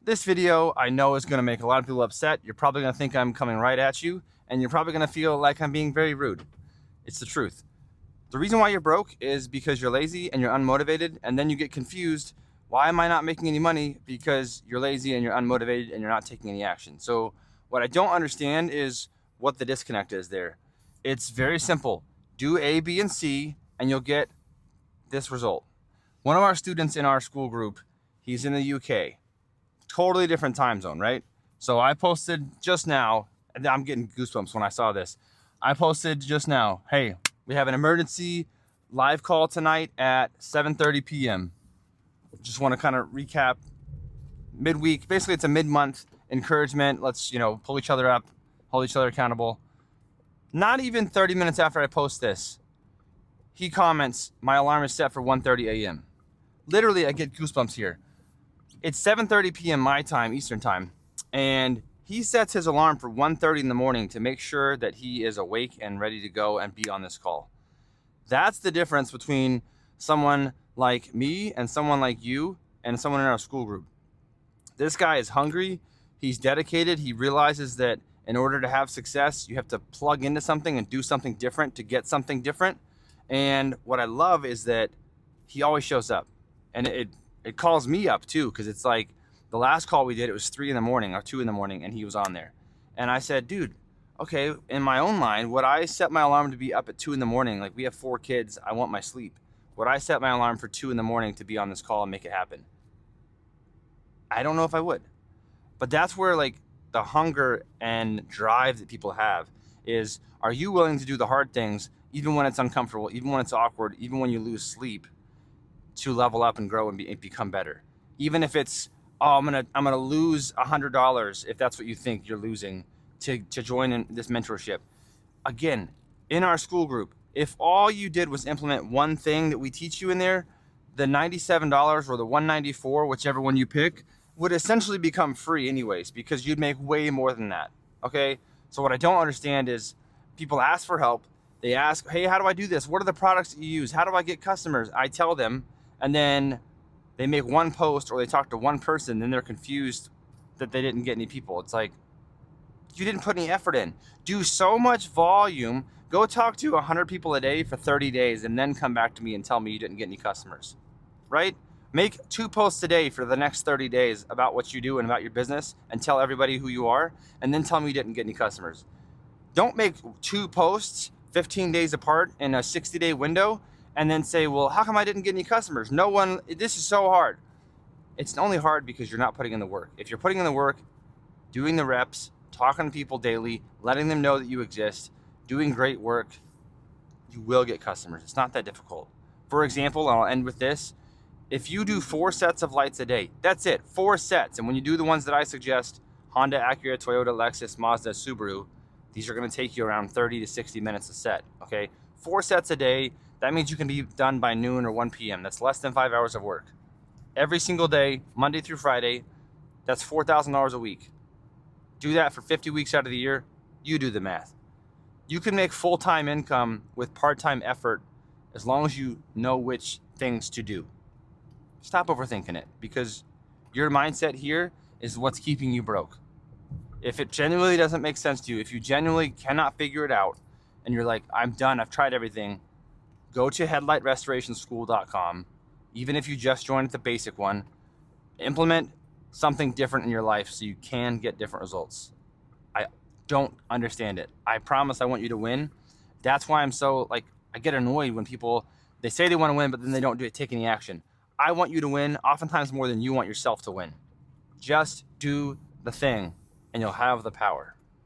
This video I know is going to make a lot of people upset. You're probably going to think I'm coming right at you, and you're probably going to feel like I'm being very rude. It's the truth. The reason why you're broke is because you're lazy and you're unmotivated, and then you get confused. Why am I not making any money? Because you're lazy and you're unmotivated and you're not taking any action. So what I don't understand is what the disconnect is there. It's very simple. Do A, B, and C, and you'll get this result. One of our students in our school group, he's in the UK. Totally different time zone, right? So I posted just now, and I'm getting goosebumps when I saw this. I posted just now, hey, we have an emergency live call tonight at 7:30 p.m. Just want to kind of recap midweek. Basically, it's a mid-month encouragement. Let's, pull each other up, hold each other accountable. Not even 30 minutes after I post this, he comments, my alarm is set for 1:30 a.m. Literally, I get goosebumps here. It's 7:30 p.m. my time, Eastern time, and he sets his alarm for 1:30 in the morning to make sure that he is awake and ready to go and be on this call. That's the difference between someone like me and someone like you and someone in our school group. This guy is hungry, he's dedicated, he realizes that in order to have success, you have to plug into something and do something different to get something different. And what I love is that he always shows up, and it calls me up too, because it's like the last call we did, it was 3 in the morning or 2 in the morning, and he was on there. And I said, dude, okay, in my own mind, would I set my alarm to be up at 2 in the morning? Like, we have 4 kids, I want my sleep. Would I set my alarm for 2 in the morning to be on this call and make it happen? I don't know if I would. But that's where like the hunger and drive that people have is, are you willing to do the hard things, even when it's uncomfortable, even when it's awkward, even when you lose sleep, to level up and grow and become better? Even if it's, oh, I'm gonna lose $100 if that's what you think you're losing to join in this mentorship. Again, in our school group, if all you did was implement one thing that we teach you in there, the $97 or the $194, whichever one you pick, would essentially become free anyways, because you'd make way more than that. Okay? So what I don't understand is people ask for help. They ask, hey, how do I do this? What are the products that you use? How do I get customers? I tell them, and then they make one post or they talk to one person, then they're confused that they didn't get any people. It's like, you didn't put any effort in. Do so much volume, go talk to 100 people a day for 30 days, and then come back to me and tell me you didn't get any customers, right? Make 2 posts a day for the next 30 days about what you do and about your business, and tell everybody who you are, and then tell me you didn't get any customers. Don't make 2 posts 15 days apart in a 60-day window and then say, well, how come I didn't get any customers? This is so hard. It's only hard because you're not putting in the work. If you're putting in the work, doing the reps, talking to people daily, letting them know that you exist, doing great work, you will get customers. It's not that difficult. For example, and I'll end with this, if you do 4 sets of lights a day, that's it, 4 sets. And when you do the ones that I suggest, Honda, Acura, Toyota, Lexus, Mazda, Subaru, these are gonna take you around 30 to 60 minutes a set, okay? 4 sets a day, that means you can be done by noon or 1 p.m. That's less than 5 hours of work. Every single day, Monday through Friday, that's $4,000 a week. Do that for 50 weeks out of the year, you do the math. You can make full-time income with part-time effort as long as you know which things to do. Stop overthinking it, because your mindset here is what's keeping you broke. If it genuinely doesn't make sense to you, if you genuinely cannot figure it out, and you're like, I'm done, I've tried everything, go to headlightrestorationschool.com. Even if you just joined the basic one, implement something different in your life so you can get different results. I don't understand it. I promise I want you to win. That's why I'm so, I get annoyed when people, they say they want to win, but then they don't take any action. I want you to win, oftentimes more than you want yourself to win. Just do the thing, and you'll have the power.